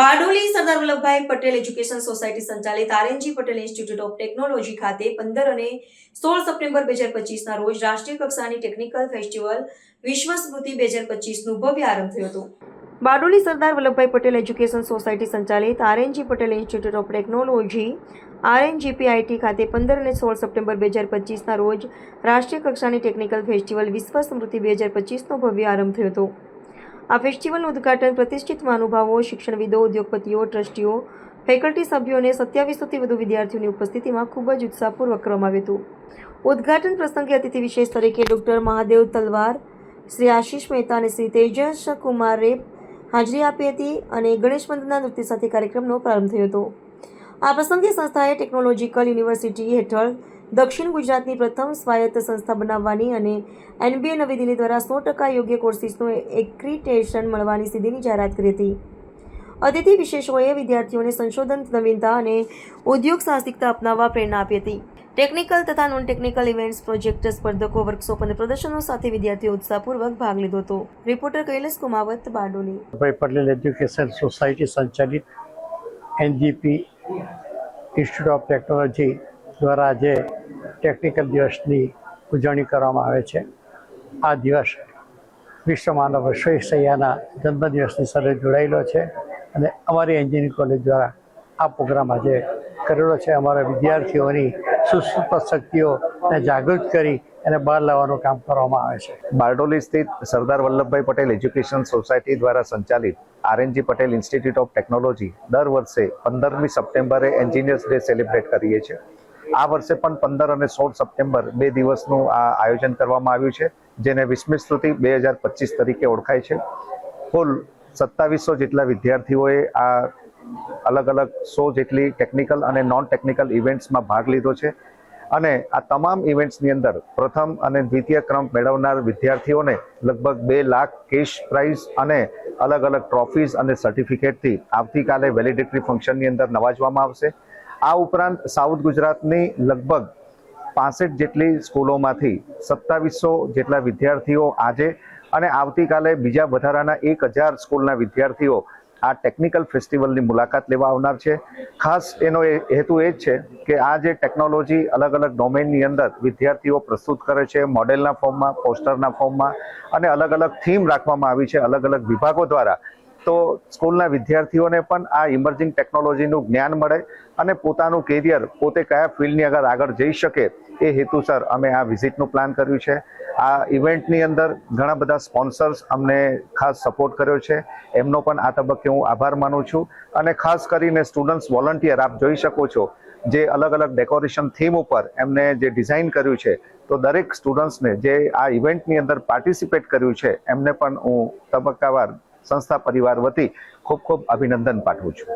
Bardoli Sardar Vallabhbhai Patel education society સંચાલિત RNG Patel institute of technology ખાતે 15 અને 16 સપ્ટેમ્બર 2025ના રોજ રાષ્ટ્રીય કક્ષાની ટેકનિકલ ફેસ્ટિવલ વિશ્વ સ્મૃતિ 2025નું ભવ્ય આરંભ થયો હતો. બારડોલી સરદાર વલ્લભભાઈ પટેલ એજ્યુકેશન સોસાયટી સંચાલિત RNG Patel institute of technology RNGPIT ખાતે 15 અને 16 સપ્ટેમ્બર 2025ના રોજ રાષ્ટ્રીય કક્ષાની ટેકનિકલ ફેસ્ટિવલ વિશ્વ સ્મૃતિ 2025નો ભવ્ય આરંભ થયો હતો. આ ફેસ્ટિવલનું ઉદ્ઘાટન પ્રતિષ્ઠિત મહાનુભાવો, શિક્ષણવિદો, ઉદ્યોગપતિઓ, ટ્રસ્ટીઓ, ફેકલ્ટી સભ્યો અને 2700થી વધુ વિદ્યાર્થીઓની ઉપસ્થિતિમાં ખૂબ જ ઉત્સાહપૂર્વક કરવામાં આવ્યું હતું. ઉદ્ઘાટન પ્રસંગે અતિથિ વિશેષ તરીકે ડૉક્ટર મહાદેવ તલવાર, શ્રી આશીષ મહેતા અને શ્રી તેજસ કુમારે હાજરી આપી હતી અને ગણેશ વંદના નૃત્ય સાથે કાર્યક્રમનો પ્રારંભ થયો હતો. આ પ્રસંગે સંસ્થાએ ટેકનોલોજીકલ યુનિવર્સિટી હેઠળ દક્ષિણ ગુજરાતની પ્રથમ સ્વાયત્ત સંસ્થા બનાવવાની અને NBA નવી દિલ્હી દ્વારા 100% યોગ્ય કોર્સિસનું એક્રિટેશન મળવાની સિદ્ધિની જાહેરાત કરી હતી. અતિથિ વિશેષોએ વિદ્યાર્થીઓને સંશોધન, નવીનતા અને ઉદ્યોગ સાહસિકતા અપનાવવા પ્રેરણા આપી હતી. ટેકનિકલ તથા નોન ટેકનિકલ ઇવેન્ટ્સ, પ્રોજેક્ટ, સ્પર્ધકો, વર્કશોપ અને પ્રદર્શનો સાથે વિદ્યાર્થીઓ ઉત્સાહપૂર્વક ભાગ લીધો હતો. Reporter Kailash Kumawat, Bardoli. Patel education society સંચાલિત NGP ઇન્સ્ટિટ્યૂટ ઓફ ટેકનોલોજી દ્વારા આજે ટેકનિકલ દિવસની ઉજવણી કરવામાં આવે છે. આ દિવસ વિશ્વ માનવ વિશ્વેશ્વરૈયાના જન્મદિવસની સાથે જોડાયેલો છે અને અમારી એન્જિનિયરિંગ કોલેજ દ્વારા આ પ્રોગ્રામ આજે કરેલો છે. અમારા વિદ્યાર્થીઓની સુસુપ્ત શક્તિઓને જાગૃત કરી અને બહાર લાવવાનું કામ કરવામાં આવે છે. બારડોલી સ્થિત સરદાર વલ્લભભાઈ પટેલ એજ્યુકેશન સોસાયટી દ્વારા સંચાલિત RNG Patel institute of technology દર વર્ષે 15મી સપ્ટેમ્બરે એન્જિનિયર્સ ડે સેલિબ્રેટ કરીએ છીએ. આ વર્ષે પણ 15 અને 16 સપ્ટેમ્બર 2 દિવસનું આ આયોજન કરવામાં આવ્યું છે, જેને વિશ્વ સ્મૃતિ 2025 તરીકે ઓળખાય છે. કુલ 2700 જેટલા વિદ્યાર્થીઓએ આ અલગ અલગ 100 જેટલી ટેકનિકલ અને નોન ટેકનિકલ ઇવેન્ટ્સમાં ભાગ લીધો છે અને આ તમામ ઇવેન્ટ્સની અંદર પ્રથમ અને દ્વિતીય ક્રમ મેળવનાર વિદ્યાર્થીઓને લગભગ 2 લાખ કેશ પ્રાઇઝ અને અલગ અલગ ટ્રોફીઝ અને સર્ટિફિકેટથી આવતીકાલે વેલિડિટી ફંક્શનની અંદર નવાજવામાં આવશે. આ ઉપરાંત સાઉથ ગુજરાતની લગભગ 65 જેટલી સ્કૂલોમાંથી 2700 જેટલા વિદ્યાર્થીઓ આજે અને આવતીકાલે બીજા વધારાના 1000 સ્કૂલના વિદ્યાર્થીઓ આ ટેકનિકલ ફેસ્ટિવલની મુલાકાત લેવા આવનાર છે. ખાસ એનો હેતુ એ જ છે કે આ જે ટેકનોલોજી અલગ અલગ ડોમેનની અંદર વિદ્યાર્થીઓ પ્રસ્તુત કરે છે, મોડેલના ફોર્મમાં, પોસ્ટરના ફોર્મમાં અને અલગ અલગ થીમ રાખવામાં આવી છે અલગ અલગ વિભાગો દ્વારા. તો સ્કૂલના વિદ્યાર્થીઓને પણ આ ઇમર્જિંગ ટેકનોલોજીનું જ્ઞાન મળે અને પોતાનું કેરિયર પોતે કયા ફિલ્ડની આગળ જઈ શકે એ હેતુસર અમે આ વિઝિટનું પ્લાન કર્યું છે. આ ઇવેન્ટની અંદર ઘણા બધા સ્પોન્સર્સ અમને ખાસ સપોર્ટ કર્યો છે, એમનો પણ આ તબક્કે હું આભાર માનું છું. અને ખાસ કરીને સ્ટુડન્ટ્સ વોલન્ટિયર આપ જોઈ શકો છો જે અલગ અલગ ડેકોરેશન થીમ ઉપર એમને જે ડિઝાઇન કર્યું છે, તો દરેક સ્ટુડન્ટ્સને જે આ ઇવેન્ટની અંદર પાર્ટિસિપેટ કર્યું છે એમને પણ હું તબક્કાવાર સંસ્થા પરિવાર વતી ખૂબ ખૂબ અભિનંદન પાઠવું છું.